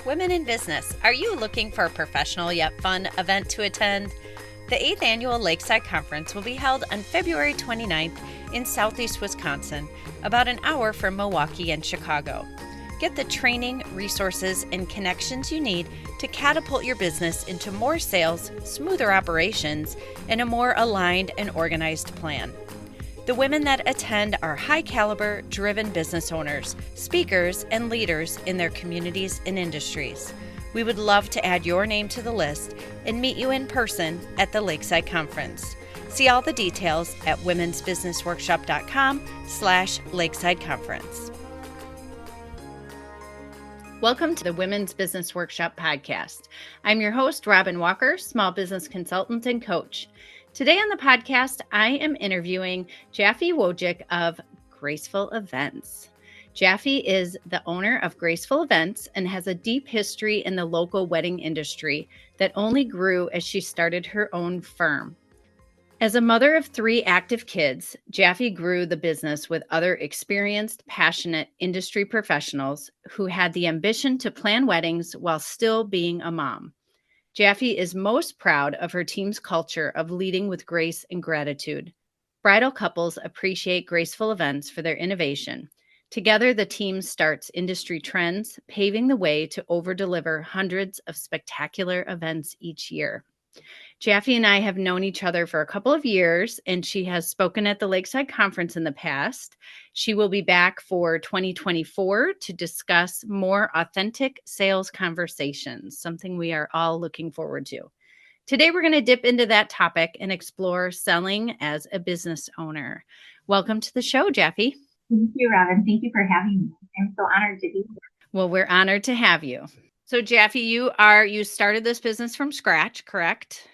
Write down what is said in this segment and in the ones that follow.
Women in Business. Are you looking for a professional yet fun event to attend? The 8th Annual Lakeside Conference will be held on February 29th in Southeast Wisconsin, about an hour from Milwaukee and Chicago. Get the training, resources, and connections you need to catapult your business into more sales, smoother operations, and a more aligned and organized plan. The women that attend are high-caliber, driven business owners, speakers, and leaders in their communities and industries. We would love to add your name to the list and meet you in person at the Lakeside Conference. See all the details at womensbusinessworkshop.com/Lakeside Conference. Welcome to the Women's Business Workshop podcast. I'm your host, Robin Walker, small business consultant and coach. Today on the podcast, I am interviewing Jaffe Wocjik of Graceful Events. Jaffe is the owner of Graceful Events and has a deep history in the local wedding industry that only grew as she started her own firm. As a mother of 3 active kids, Jaffe grew the business with other experienced, passionate industry professionals who had the ambition to plan weddings while still being a mom. Jaffe is most proud of her team's culture of leading with grace and gratitude. Bridal couples appreciate Graceful Events for their innovation. Together, the team starts industry trends, paving the way to over-deliver hundreds of spectacular events each year. Jaffe and I have known each other for a couple of years, and she has spoken at the Lakeside Conference in the past. She will be back for 2024 to discuss more authentic sales conversations, something we are all looking forward to. Today, we're going to dip into that topic and explore selling as a business owner. Welcome to the show, Jaffe. Thank you, Robin. Thank you for having me. I'm so honored to be here. Well, we're honored to have you. So, Jaffe, you started this business from scratch, correct?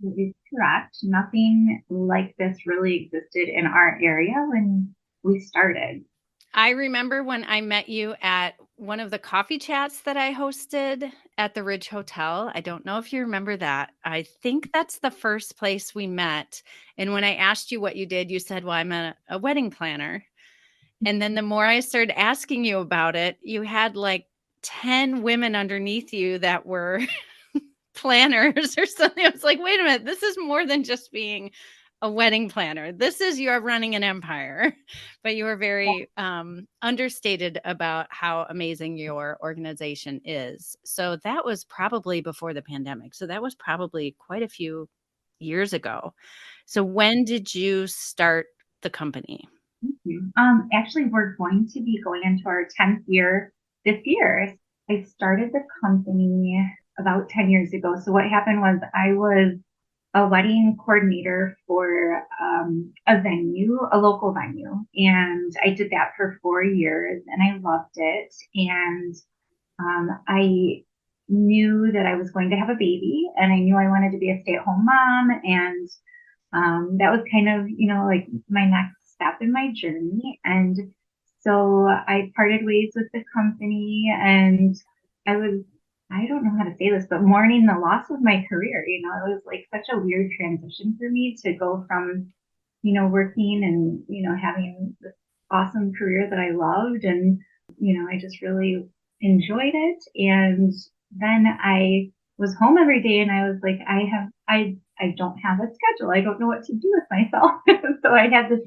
It is correct. Nothing like this really existed in our area when we started. I remember when I met you at one of the coffee chats that I hosted at the Ridge Hotel. I don't know if you remember that. I think that's the first place we met. And when I asked you what you did, you said, well, I'm a wedding planner. And then the more I started asking you about it, you had like 10 women underneath you that were planners or something. I was like, wait a minute, this is more than just being a wedding planner. This is you're running an empire. But you were very understated about how amazing your organization is. So that was probably before the pandemic. So that was probably quite a few years ago. So when did you start the company? Thank you. Actually, we're going to be going into our 10th year this year. I started the company about 10 years ago. So what happened was I was a wedding coordinator for a venue, a local venue. And I did that for 4 years and I loved it. And I knew that I was going to have a baby and I knew I wanted to be a stay-at-home mom. And that was kind of, like my next step in my journey. And so I parted ways with the company and I don't know how to say this, but mourning the loss of my career. It was like such a weird transition for me to go from, working and, having this awesome career that I loved. And, I just really enjoyed it. And then I was home every day and I was like, I don't have a schedule. I don't know what to do with myself. So I had this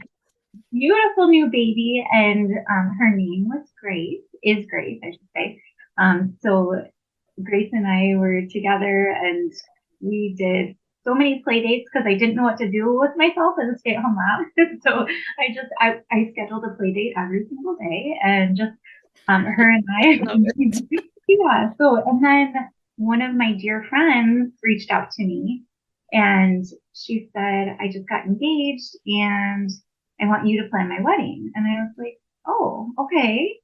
beautiful new baby and her name was Grace, I should say. So Grace and I were together and we did so many play dates because I didn't know what to do with myself as a stay-at-home mom. So I scheduled a play date every single day and just her and I. Yeah. So, and then one of my dear friends reached out to me and she said, I just got engaged and I want you to plan my wedding. And I was like, oh, okay.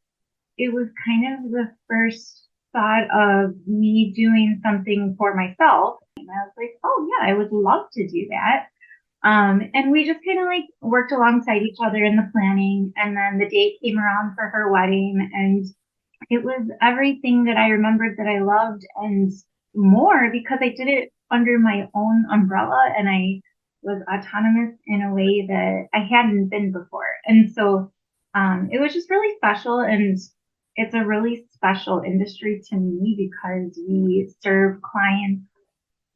It was kind of the first thought of me doing something for myself. And I was like, oh yeah, I would love to do that. And we just kind of like worked alongside each other in the planning. And then the date came around for her wedding and it was everything that I remembered that I loved and more because I did it under my own umbrella and I was autonomous in a way that I hadn't been before. And so it was just really special. And it's a really special industry to me because we serve clients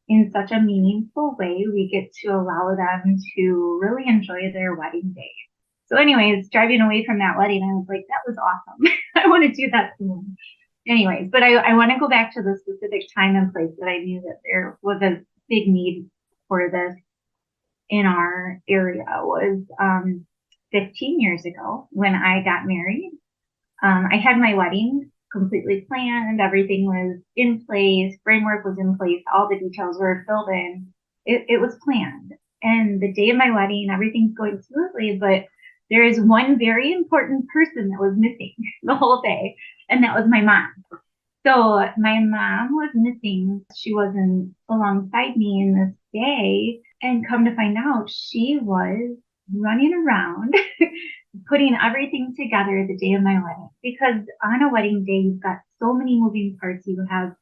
in such a meaningful way. We get to allow them to really enjoy their wedding day. So anyways, driving away from that wedding, I was like, that was awesome. I want to do that soon. Anyways, but I want to go back to the specific time and place that I knew that there was a big need for this in our area was 15 years ago when I got married. I had my wedding completely planned. Everything was in place. Framework was in place. All the details were filled in. It was planned. And the day of my wedding, everything's going smoothly, but there is one very important person that was missing the whole day, and that was my mom. So my mom was missing. She wasn't alongside me in this day. And come to find out, she was running around putting everything together the day of my wedding. Because on a wedding day, you've got so many moving parts. You have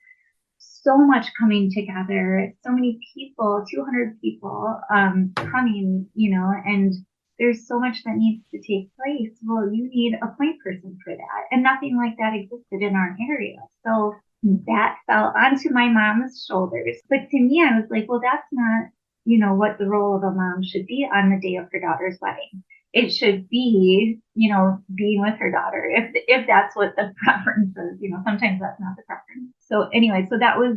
so much coming together, so many people, 200 people coming, and there's so much that needs to take place. Well, you need a point person for that. And nothing like that existed in our area. So that fell onto my mom's shoulders. But to me, I was like, well, that's not, what the role of a mom should be on the day of her daughter's wedding. It should be, being with her daughter if that's what the preference is. Sometimes that's not the preference. So anyway, so that was,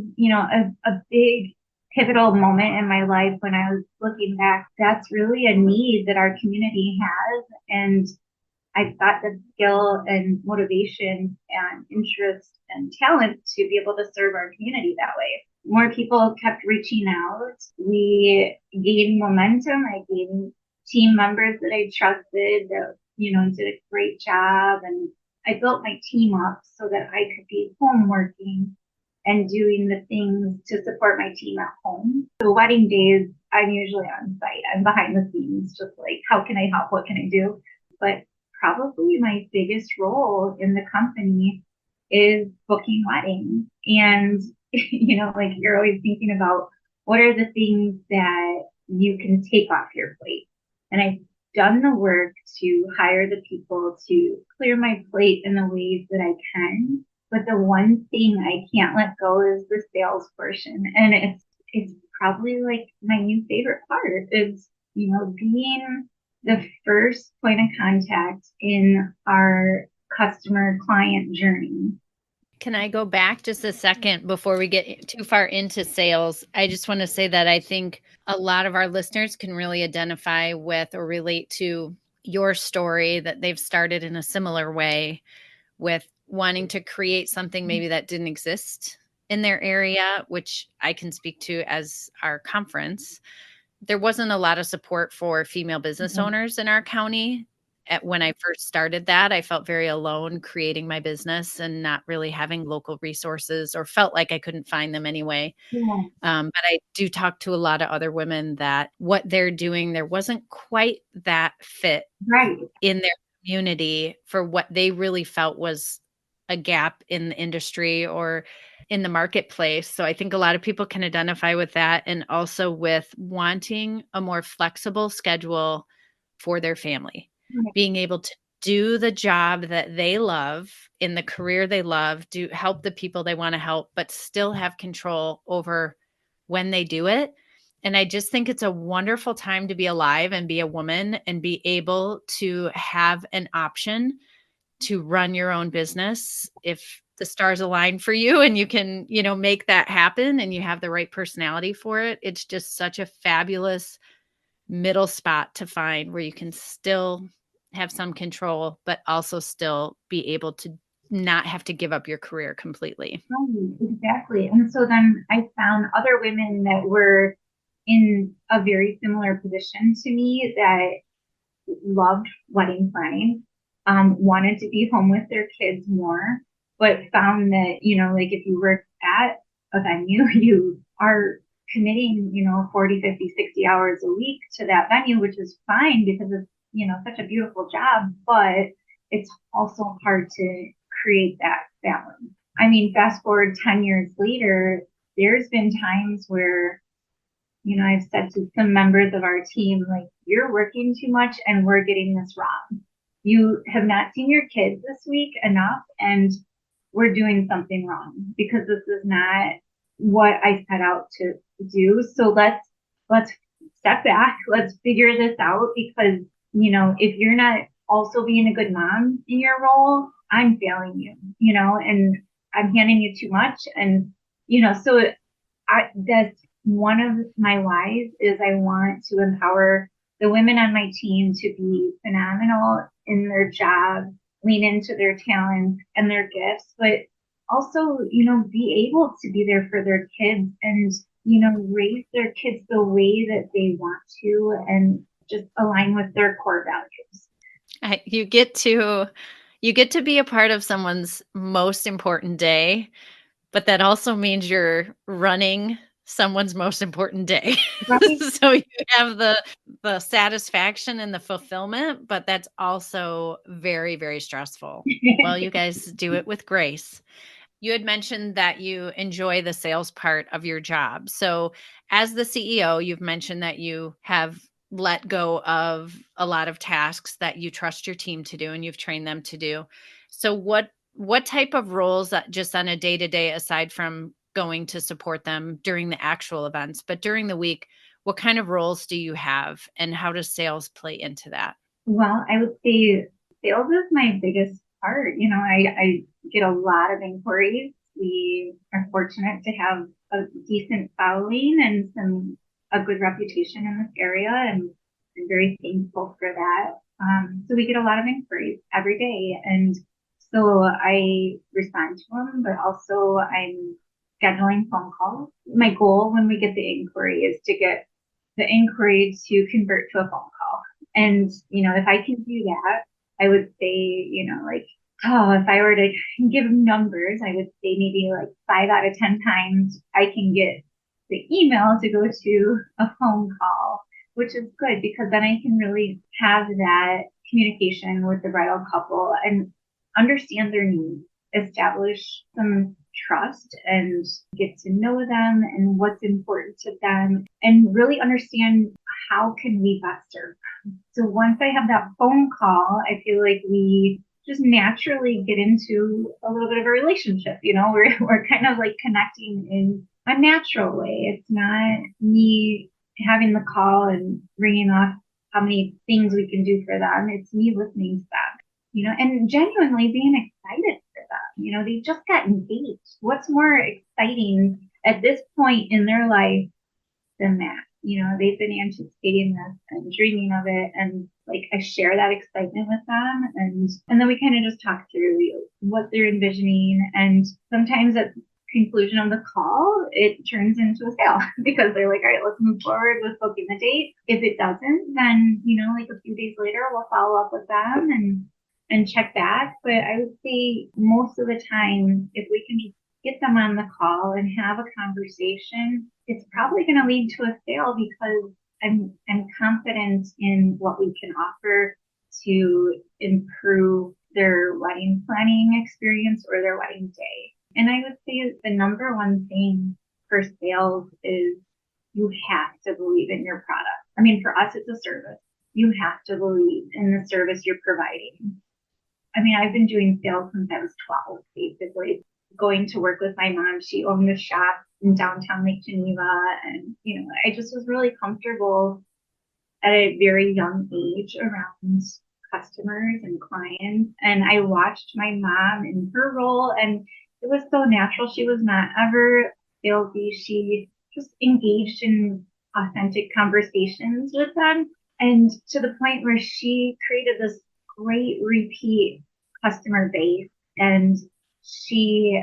a big pivotal moment in my life when I was looking back. That's really a need that our community has. And I've got the skill and motivation and interest and talent to be able to serve our community that way. More people kept reaching out. We gained momentum. I gained team members that I trusted that, did a great job. And I built my team up so that I could be home working and doing the things to support my team at home. So wedding days, I'm usually on site. I'm behind the scenes, just like, how can I help? What can I do? But probably my biggest role in the company is booking weddings. And, like you're always thinking about what are the things that you can take off your plate. And I've done the work to hire the people to clear my plate in the ways that I can. But the one thing I can't let go is the sales portion. And it's probably like my new favorite part is, being the first point of contact in our customer client journey. Can I go back just a second before we get too far into sales? I just want to say that I think a lot of our listeners can really identify with or relate to your story, that they've started in a similar way with wanting to create something maybe that didn't exist in their area, which I can speak to as our conference. There wasn't a lot of support for female business owners in our county. When I first started that, I felt very alone creating my business and not really having local resources, or felt like I couldn't find them anyway. Yeah. But I do talk to a lot of other women that what they're doing, there wasn't quite that fit Right. in their community for what they really felt was a gap in the industry or in the marketplace. So I think a lot of people can identify with that, and also with wanting a more flexible schedule for their family, Right. being able to do the job that they love in the career they love, do help the people they want to help, but still have control over when they do it. And I just think it's a wonderful time to be alive and be a woman and be able to have an option to run your own business if the stars align for you and you can, make that happen and you have the right personality for it. It's just such a fabulous middle spot to find where you can still have some control, but also still be able to not have to give up your career completely. Right, exactly. And so then I found other women that were in a very similar position to me that loved wedding planning, wanted to be home with their kids more, but found that, like if you work at a venue, you are committing, 40, 50, 60 hours a week to that venue, which is fine because it's, such a beautiful job, but it's also hard to create that balance. I mean, fast forward 10 years later, there's been times where, I've said to some members of our team, like, you're working too much and we're getting this wrong. you have not seen your kids this week enough, and we're doing something wrong because this is not what I set out to do. So let's step back. Let's figure this out because, if you're not also being a good mom in your role, I'm failing you, and I'm handing you too much. And, so that's one of my whys is I want to empower the women on my team to be phenomenal in their job, lean into their talents and their gifts, but also, be able to be there for their kids and, raise their kids the way that they want to and just align with their core values. You get to be a part of someone's most important day, but that also means you're running someone's most important day. Right? So you have the satisfaction and the fulfillment, but that's also very, very stressful. Well, you guys do it with grace. You had mentioned that you enjoy the sales part of your job. So, as the CEO, you've mentioned that you have let go of a lot of tasks that you trust your team to do and you've trained them to do. So, what type of roles just on a day-to-day aside from going to support them during the actual events, but during the week, what kind of roles do you have and how does sales play into that? Well, I would say sales is my biggest part. I get a lot of inquiries. We are fortunate to have a decent following and a good reputation in this area, and I'm very thankful for that. So we get a lot of inquiries every day, and so I respond to them, but also I'm scheduling phone calls. My goal when we get the inquiry is to get the inquiry to convert to a phone call. And, if I can do that, I would say, like, oh, if I were to give numbers, I would say maybe like 5 out of 10 times I can get the email to go to a phone call, which is good because then I can really have that communication with the bridal couple and understand their needs, establish some trust and get to know them and what's important to them and really understand how can we best serve them. So once I have that phone call, I feel like we just naturally get into a little bit of a relationship. We're kind of like connecting in a natural way. It's not me having the call and ringing off how many things we can do for them. It's me listening to them, and genuinely being excited for them. They just got engaged. What's more exciting at this point in their life than that? They've been anticipating this and dreaming of it. And like I share that excitement with them. And then we kind of just talk through what they're envisioning. And sometimes at the conclusion of the call, it turns into a sale because they're like, all right, let's move forward with booking the date. If it doesn't, then, like a few days later, we'll follow up with them and check back. But I would say most of the time, if we can just get them on the call and have a conversation, it's probably going to lead to a sale because I'm confident in what we can offer to improve their wedding planning experience or their wedding day. And I would say the number one thing for sales is you have to believe in your product. I mean, for us, it's a service. You have to believe in the service you're providing. I mean, I've been doing sales since I was 12, basically. Going to work with my mom. She owned a shop in downtown Lake Geneva. And, I just was really comfortable at a very young age around customers and clients. And I watched my mom in her role, and it was so natural. She was not ever salesy. She just engaged in authentic conversations with them. And to the point where she created this great repeat customer base. And she,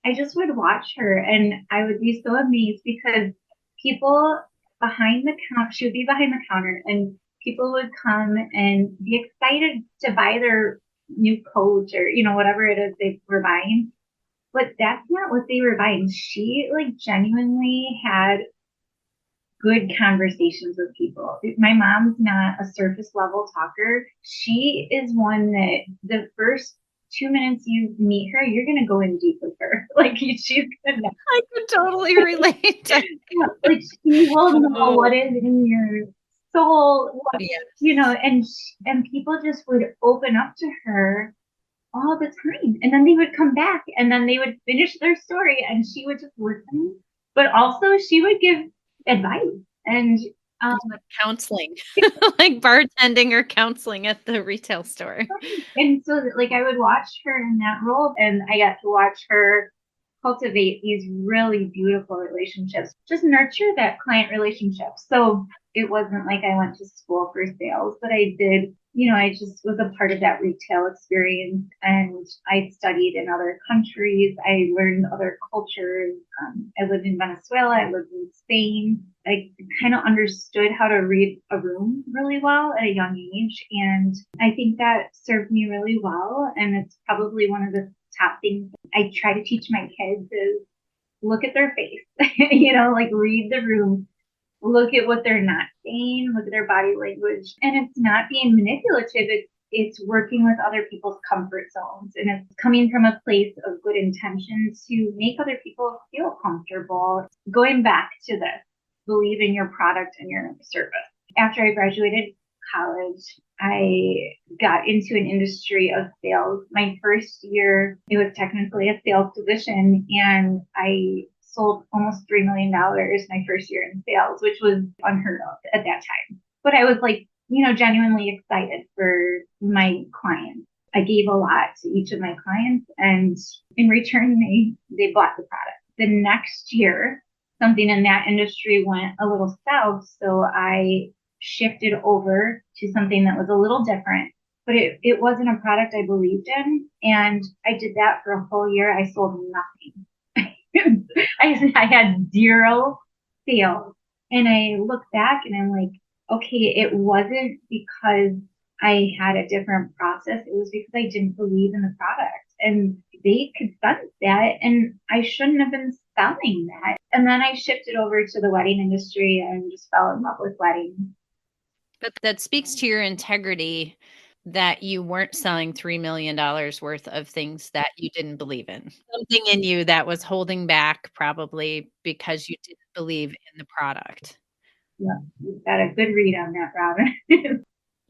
I just would watch her and I would be so amazed because people behind the counter, she would be behind the counter and people would come and be excited to buy their new coat or, whatever it is they were buying. But that's not what they were buying. She like genuinely had good conversations with people. My mom's not a surface level talker. She is one that the first 2 minutes you meet her, you're gonna go in deep with her. Like she's gonna I could totally relate. like she will know what is in your soul, Yeah. and people just would open up to her all the time. And then they would come back and then they would finish their story and she would just listen. But also she would give advice and Like counseling, like bartending or counseling at the retail store. and so like I would watch her in that role and I got to watch her cultivate these really beautiful relationships, just nurture that client relationship. So it wasn't like I went to school for sales, but I did, I just was a part of that retail experience and I studied in other countries. I learned other cultures. I lived in Venezuela. I lived in Spain. I kind of understood how to read a room really well at a young age. And I think that served me really well. And it's probably one of the top things I try to teach my kids is look at their face, like read the room, look at what they're not saying, look at their body language. And it's not being manipulative. It's working with other people's comfort zones. And it's coming from a place of good intention to make other people feel comfortable. Going back to this, believe in your product and your service. After I graduated college, I got into an industry of sales. My first year, it was technically a sales position, and I sold almost $3 million my first year in sales, which was unheard of at that time. But I was like, genuinely excited for my clients. I gave a lot to each of my clients, and in return, they bought the product. The next year, something in that industry went a little south, so I shifted over to something that was a little different, but it wasn't a product I believed in. And I did that for a whole year. I sold nothing. I had zero sales. And I look back and I'm like, okay, it wasn't because I had a different process. It was because I didn't believe in the product. And they could sense that. And I shouldn't have been selling that. And then I shifted over to the wedding industry and just fell in love with weddings. But that speaks to your integrity that you weren't selling $3 million worth of things that you didn't believe in. Something in you that was holding back probably because you didn't believe in the product. Yeah, you've got a good read on that, Robin.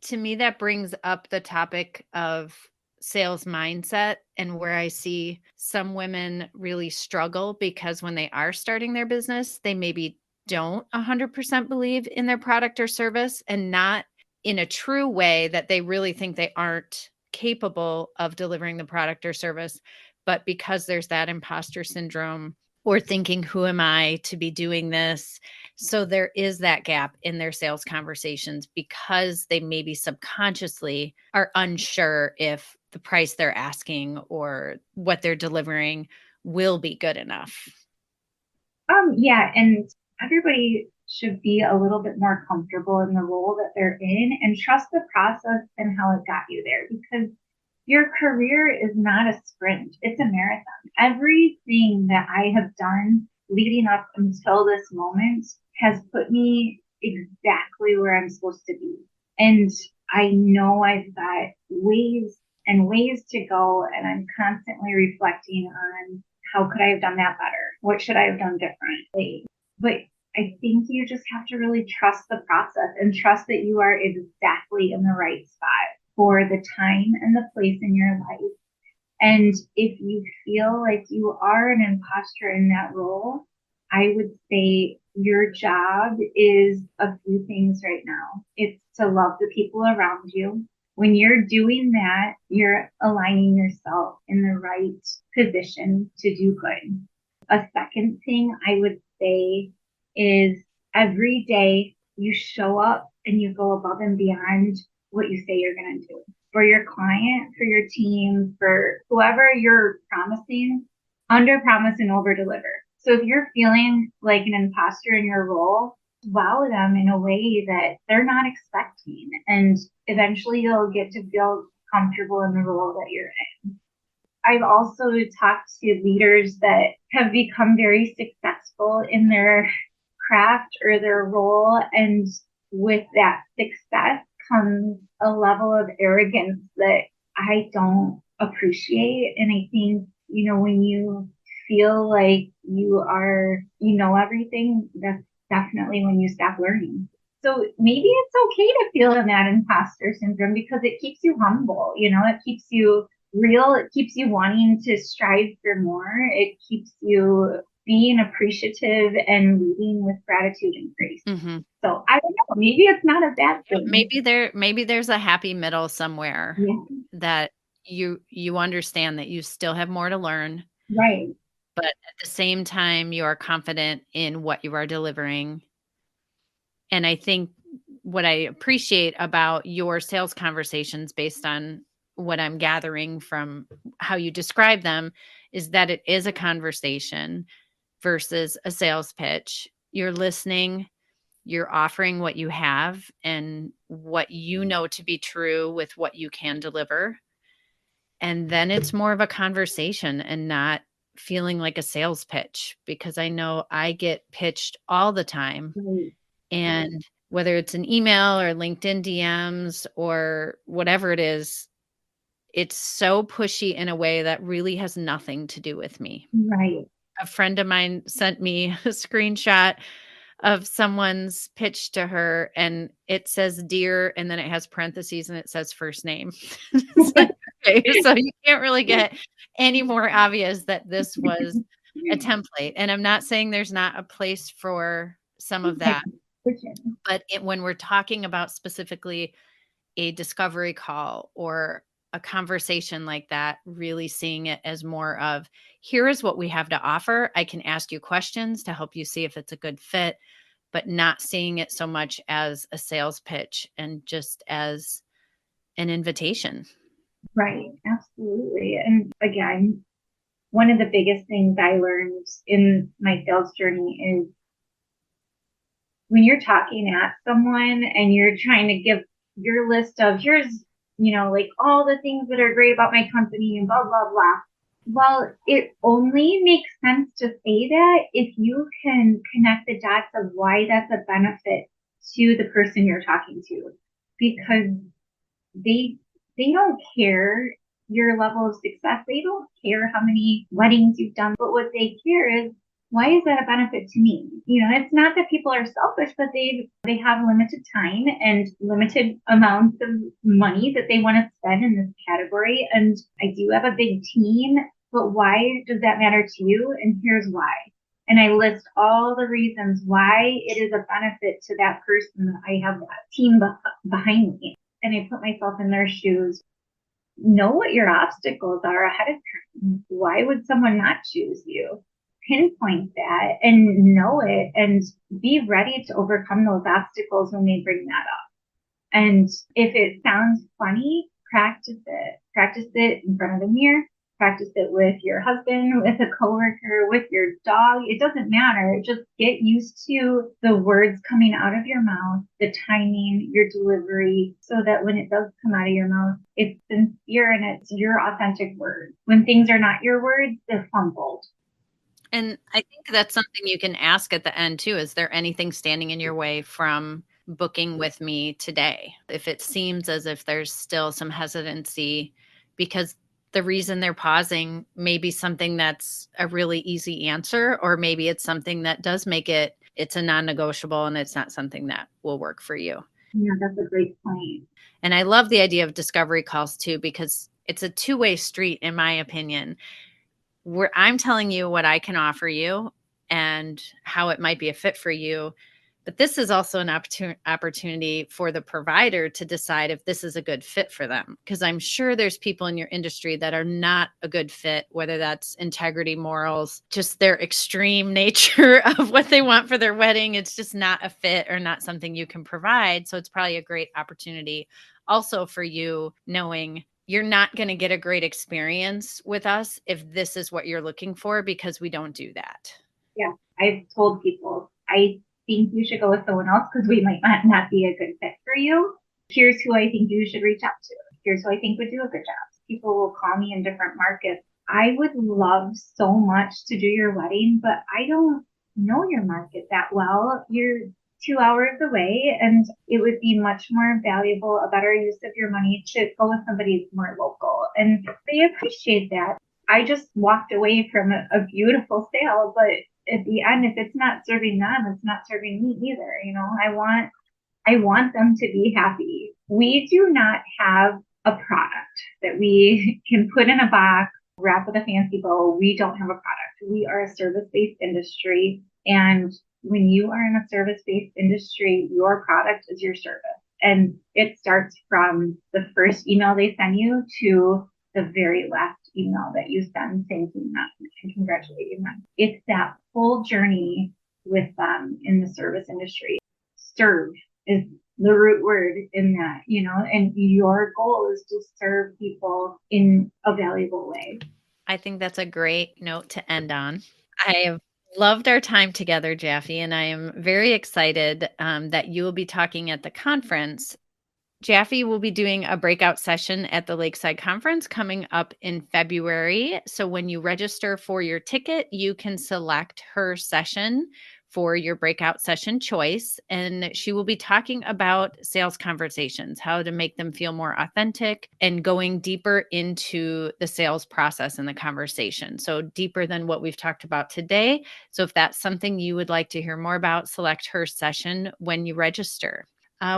To me, that brings up the topic of sales mindset and where I see some women really struggle because when they are starting their business, they maybe don't 100% believe in their product or service and not in a true way that they really think they aren't capable of delivering the product or service. But because there's that imposter syndrome or thinking, who am I to be doing this? So there is that gap in their sales conversations because they maybe subconsciously are unsure if the price they're asking or what they're delivering will be good enough. Yeah, and everybody should be a little bit more comfortable in the role that they're in and trust the process and how it got you there because your career is not a sprint, it's a marathon. Everything that I have done leading up until this moment has put me exactly where I'm supposed to be. And I know I've got ways and ways to go, and I'm constantly reflecting on how could I have done that better? What should I have done differently? But I think you just have to really trust the process and trust that you are exactly in the right spot for the time and the place in your life. And if you feel like you are an imposter in that role, I would say your job is a few things right now. It's to love the people around you. When you're doing that, you're aligning yourself in the right position to do good. A second thing I would say is every day you show up and you go above and beyond what you say you're going to do for your client, for your team, for whoever you're promising, under promise and over deliver. So if you're feeling like an imposter in your role, wow them in a way that they're not expecting. And eventually you'll get to feel comfortable in the role that you're in. I've also talked to leaders that have become very successful in their craft or their role. And with that success comes a level of arrogance that I don't appreciate. And I think, when you feel like you know everything, that's definitely when you stop learning. So maybe it's okay to feel in that imposter syndrome because it keeps you humble, it keeps you real. It keeps you wanting to strive for more. It keeps you being appreciative and leading with gratitude and grace. Mm-hmm. So I don't know, maybe it's not a bad thing. Maybe there's a happy middle somewhere that you understand that you still have more to learn. Right. But at the same time, you are confident in what you are delivering. And I think what I appreciate about your sales conversations, based on what I'm gathering from how you describe them, is that it is a conversation versus a sales pitch. You're listening, you're offering what you have and what you know to be true with what you can deliver. And then it's more of a conversation and not feeling like a sales pitch, because I know I get pitched all the time. Right. And whether it's an email or LinkedIn DMs or whatever it is, it's so pushy in a way that really has nothing to do with me. Right. A friend of mine sent me a screenshot of someone's pitch to her, and it says dear, and then it has parentheses and it says first name. It's like, okay, so you can't really get any more obvious that this was a template. And I'm not saying there's not a place for some of that, but when we're talking about specifically a discovery call or a conversation like that, really seeing it as more of, here is what we have to offer. I can ask you questions to help you see if it's a good fit, but not seeing it so much as a sales pitch and just as an invitation. Right. Absolutely. And again, one of the biggest things I learned in my sales journey is when you're talking at someone and you're trying to give your list of here's, like all the things that are great about my company and blah, blah, blah. Well, it only makes sense to say that if you can connect the dots of why that's a benefit to the person you're talking to, because they they don't care your level of success. They don't care how many weddings you've done, but what they care is, why is that a benefit to me? It's not that people are selfish, but they have limited time and limited amounts of money that they want to spend in this category. And I do have a big team, but why does that matter to you? And here's why. And I list all the reasons why it is a benefit to that person that I have a team behind me. And I put myself in their shoes. Know what your obstacles are ahead of time. Why would someone not choose you? Pinpoint that and know it and be ready to overcome those obstacles when they bring that up. And if it sounds funny, practice it. Practice it in front of the mirror. Practice it with your husband, with a coworker, with your dog. It doesn't matter. Just get used to the words coming out of your mouth, the timing, your delivery, so that when it does come out of your mouth, it's sincere and it's your authentic words. When things are not your words, they're fumbled. And I think that's something you can ask at the end too. Is there anything standing in your way from booking with me today? If it seems as if there's still some hesitancy, because the reason they're pausing may be something that's a really easy answer, or maybe it's something that does make it's a non-negotiable and it's not something that will work for you. Yeah, that's a great point. And I love the idea of discovery calls too, because it's a two-way street, in my opinion, where I'm telling you what I can offer you and how it might be a fit for you. But this is also an opportunity for the provider to decide if this is a good fit for them. Because I'm sure there's people in your industry that are not a good fit, whether that's integrity, morals, just their extreme nature of what they want for their wedding. It's just not a fit or not something you can provide. So it's probably a great opportunity also for you, knowing you're not going to get a great experience with us if this is what you're looking for, because we don't do that. Yeah, I've told people, I think you should go with someone else because we might not be a good fit for you. Here's who I think you should reach out to. Here's who I think would do a good job. People will call me in different markets. I would love so much to do your wedding, but I don't know your market that well. You're 2 hours away, and it would be much more valuable, a better use of your money to go with somebody more local. And they appreciate that. I just walked away from a beautiful sale, but at the end, if it's not serving them, it's not serving me either. I want I want them to be happy. We do not have a product that we can put in a box, wrap with a fancy bow. We don't have a product. We are a service-based industry. And when you are in a service-based industry, your product is your service. And it starts from the first email they send you to the very last email that you send thanking them and congratulating them. It's that whole journey with them in the service industry. Serve is the root word in that, and your goal is to serve people in a valuable way. I think that's a great note to end on. I have loved our time together, Jaffe, and I am very excited that you will be talking at the conference. Jaffe will be doing a breakout session at the Lakeside Conference coming up in February. So when you register for your ticket, you can select her session for your breakout session choice. And she will be talking about sales conversations, how to make them feel more authentic, and going deeper into the sales process and the conversation. So deeper than what we've talked about today. So if that's something you would like to hear more about, select her session when you register.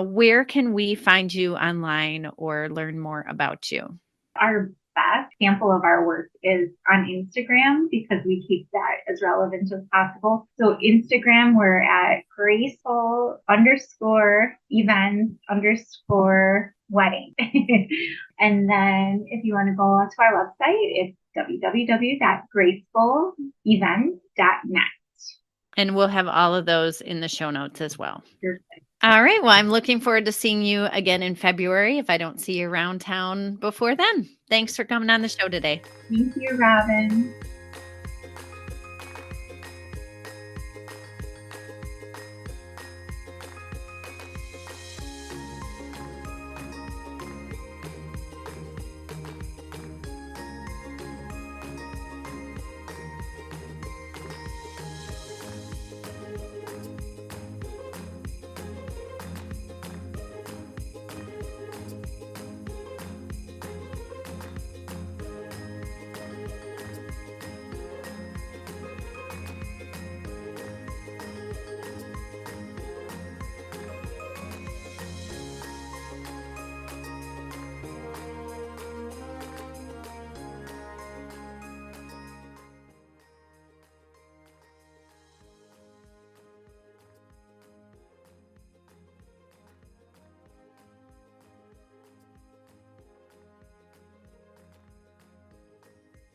Where can we find you online or learn more about you? Our best sample of our work is on Instagram because we keep that as relevant as possible. So Instagram, we're at Graceful _events _wedding. And then if you want to go to our website, it's www.gracefulevents.net. And we'll have all of those in the show notes as well. Perfect. All right. Well, I'm looking forward to seeing you again in February if I don't see you around town before then. Thanks for coming on the show today. Thank you, Robin.